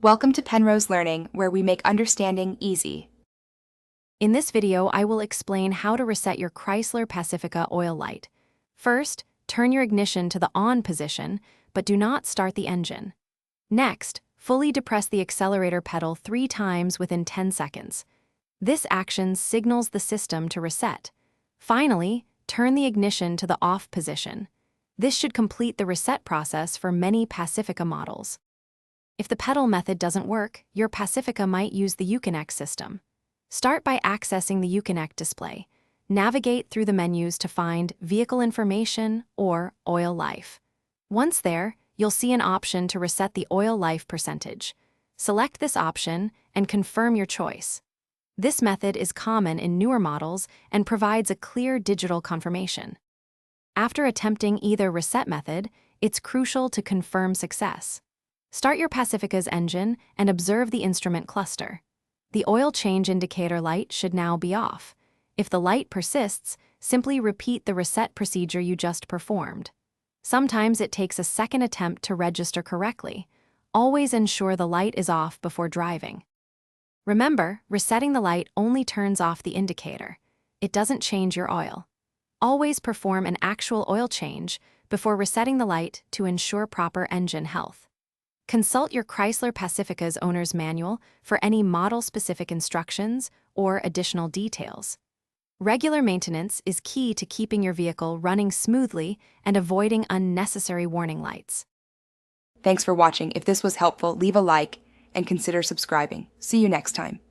Welcome to Penrose Learning, where we make understanding easy. In this video, I will explain how to reset your Chrysler Pacifica oil light. First, turn your ignition to the on position, but do not start the engine. Next, fully depress the accelerator pedal 3 times within 10 seconds. This action signals the system to reset. Finally, turn the ignition to the off position. This should complete the reset process for many Pacifica models. If the pedal method doesn't work, your Pacifica might use the Uconnect system. Start by accessing the Uconnect display. Navigate through the menus to find Vehicle Information or Oil Life. Once there, you'll see an option to reset the oil life percentage. Select this option and confirm your choice. This method is common in newer models and provides a clear digital confirmation. After attempting either reset method, it's crucial to confirm success. Start your Pacifica's engine and observe the instrument cluster. The oil change indicator light should now be off. If the light persists, simply repeat the reset procedure you just performed. Sometimes it takes a second attempt to register correctly. Always ensure the light is off before driving. Remember, resetting the light only turns off the indicator. It doesn't change your oil. Always perform an actual oil change before resetting the light to ensure proper engine health. Consult your Chrysler Pacifica's owner's manual for any model-specific instructions or additional details. Regular maintenance is key to keeping your vehicle running smoothly and avoiding unnecessary warning lights. Thanks for watching. If this was helpful, leave a like and consider subscribing. See you next time.